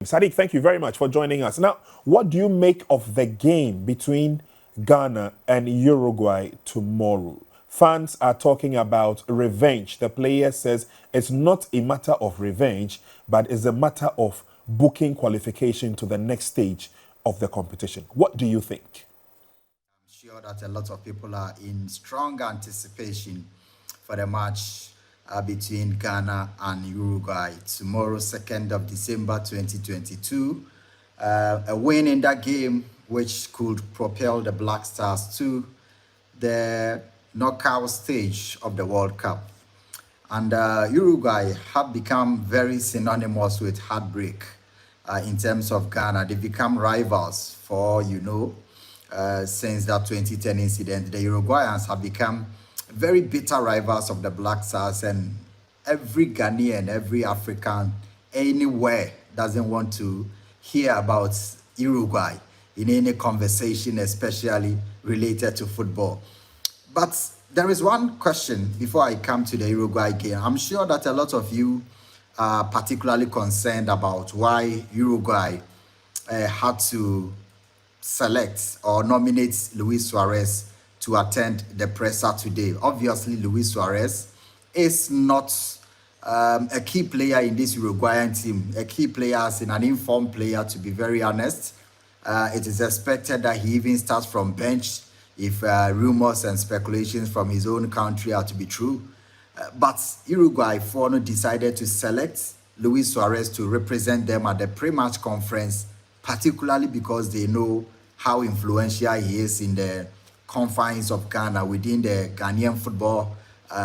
Sadick, thank you very much for joining us. Now, what do you make of the game between Ghana and Uruguay tomorrow? Fans are talking about revenge. The player says it's not a matter of revenge, but it's a matter of booking qualification to the next stage of the competition. What do you think? I'm sure that a lot of people are in strong anticipation for the match between Ghana and Uruguay tomorrow, 2nd of December 2022. A win in that game, which could propel the Black Stars to the knockout stage of the World Cup. And Uruguay have become very synonymous with heartbreak in terms of Ghana. They've become rivals for, since that 2010 incident. The Uruguayans have become very bitter rivals of the Black Stars, and every Ghanaian, every African, anywhere doesn't want to hear about Uruguay in any conversation, especially related to football. But there is one question before I come to the Uruguay game. I'm sure that a lot of you are particularly concerned about why Uruguay had to select or nominate Luis Suarez to attend the presser today. Obviously, Luis Suarez is not a key player in this Uruguayan team. A key player as in an informed player, to be very honest. It is expected that he even starts from bench if rumors and speculations from his own country are to be true. But Uruguay decided to select Luis Suarez to represent them at the pre-match conference, particularly because they know how influential he is in the confines of Ghana, within the Ghanaian football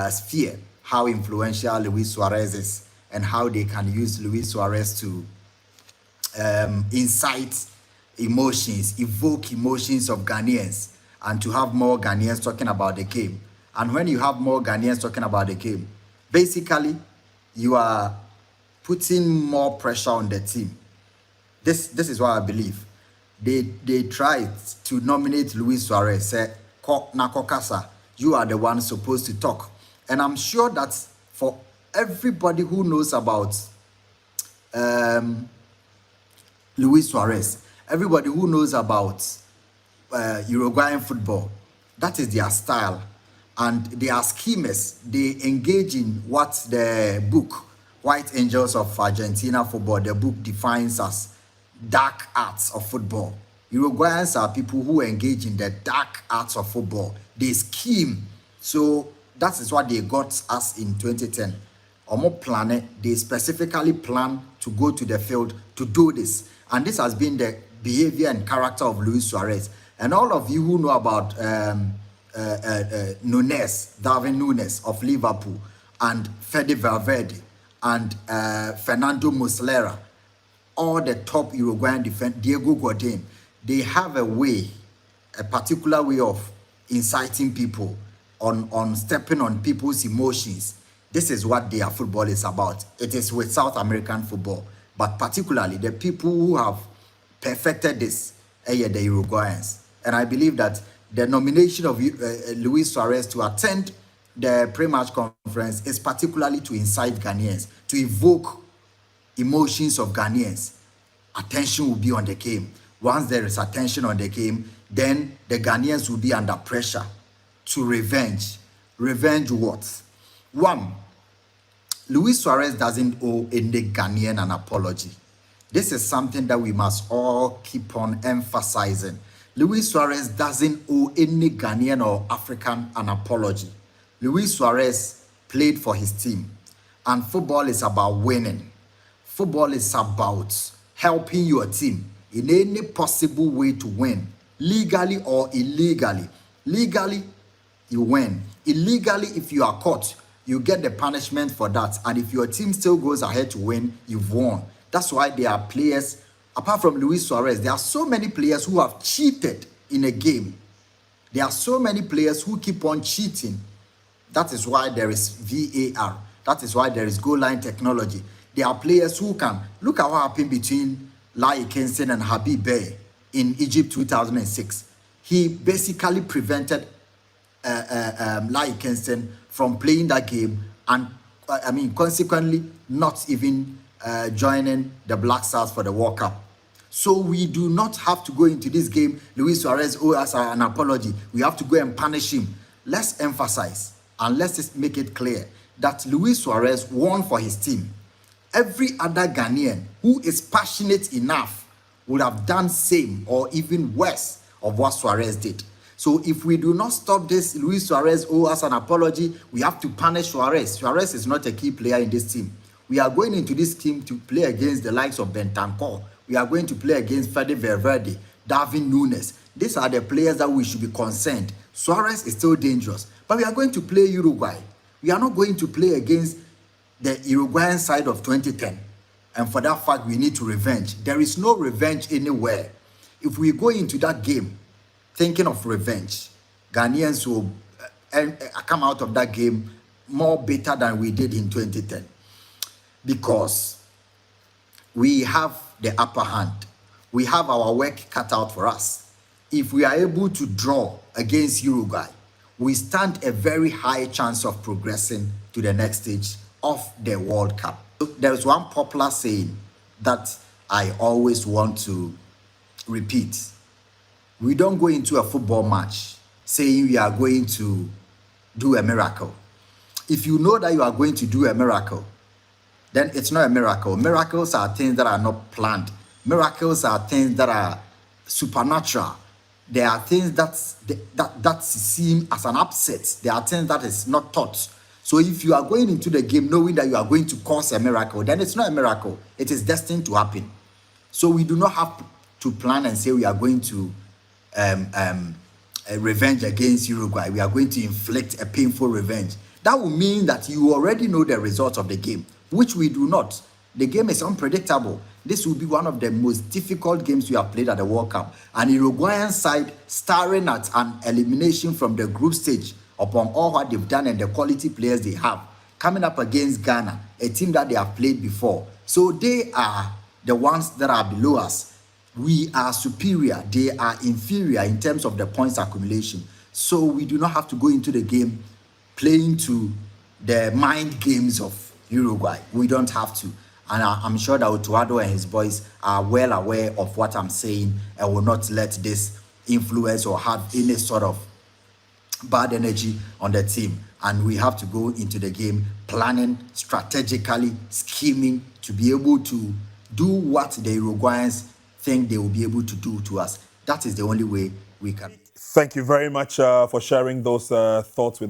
sphere, how influential Luis Suarez is, and how they can use Luis Suarez to incite emotions, evoke emotions of Ghanaians, and to have more Ghanaians talking about the game. And when you have more Ghanaians talking about the game, basically, you are putting more pressure on the team. This is what I believe. They tried to nominate Luis Suarez, say, Nakokasa, you are the one supposed to talk. And I'm sure that for everybody who knows about Luis Suarez, everybody who knows about Uruguayan football, that is their style. And they are schemers. They engage in what the book, White Angels of Argentina Football, the book defines as dark arts of football. Uruguayans are people who engage in the dark arts of football. They scheme. So that is what they got us in 2010. They specifically plan to go to the field to do this. And this has been the behavior and character of Luis Suarez. And all of you who know about Darwin Núñez of Liverpool, and Fede Valverde, and Fernando Muslera, all the top Uruguayan defense, Diego Godin, they have a particular way of inciting people, on stepping on people's emotions. This is what their football is about. It is with South American football, but particularly the people who have perfected this are the Uruguayans. And I believe that the nomination of Luis Suarez to attend the pre-match conference is particularly to incite Ghanaians, to evoke emotions of Ghanaians. Attention will be on the game. Once there is attention on the game, then the Ghanaians will be under pressure to revenge. Revenge what? One, Luis Suarez doesn't owe any Ghanaian an apology. This is something that we must all keep on emphasizing. Luis Suarez doesn't owe any Ghanaian or African an apology. Luis Suarez played for his team. And football is about winning. Football is about helping your team in any possible way to win, legally or illegally. Legally, you win. Illegally, if you are caught, you get the punishment for that. And if your team still goes ahead to win, you've won. That's why there are players, apart from Luis Suarez, there are so many players who have cheated in a game. There are so many players who keep on cheating. That is why there is VAR. That is why there is goal line technology. There are players who can. Look at what happened between Lai Kingston and Habib Bey in Egypt 2006. He basically prevented Lai Kingston from playing that game, and consequently not even joining the Black Stars for the World Cup. So we do not have to go into this game. Luis Suarez owes us an apology. We have to go and punish him. Let's emphasize and let's just make it clear that Luis Suarez won for his team. Every other Ghanaian who is passionate enough would have done same or even worse of what Suarez did. So if we do not stop this, Luis Suarez owes us an apology. We have to punish Suarez. Suarez is not a key player in this team. We are going into this team to play against the likes of Bentancur. We are going to play against Fede Valverde, Darwin Núñez. These are the players that we should be concerned. Suarez is still dangerous. But we are going to play Uruguay. We are not going to play against the Uruguayan side of 2010. And for that fact, we need to revenge. There is no revenge anywhere. If we go into that game thinking of revenge, Ghanaians will come out of that game more bitter than we did in 2010. Because we have the upper hand. We have our work cut out for us. If we are able to draw against Uruguay, we stand a very high chance of progressing to the next stage of the World Cup. There's one popular saying that I always want to repeat. We don't go into a football match saying we are going to do a miracle. If you know that you are going to do a miracle, then it's not a miracle. Miracles are things that are not planned. Miracles are things that are supernatural. There are things that seem as an upset. There are things that is not taught. So if you are going into the game knowing that you are going to cause a miracle, then it's not a miracle. It is destined to happen. So we do not have to plan and say we are going to revenge against Uruguay. We are going to inflict a painful revenge. That will mean that you already know the results of the game, which we do not. The game is unpredictable. This will be one of the most difficult games we have played at the World Cup. An Uruguayan side staring at an elimination from the group stage upon all what they've done and the quality players they have, coming up against Ghana, a team that they have played before. So they are the ones that are below us. We are superior. They are inferior in terms of the points accumulation. So we do not have to go into the game playing to the mind games of Uruguay. We don't have to. And I'm sure that Otuado and his boys are well aware of what I'm saying and will not let this influence or have any sort of bad energy on the team. And we have to go into the game planning, strategically, scheming to be able to do what the Uruguayans think they will be able to do to us. That is the only way we can. Thank you very much for sharing those thoughts with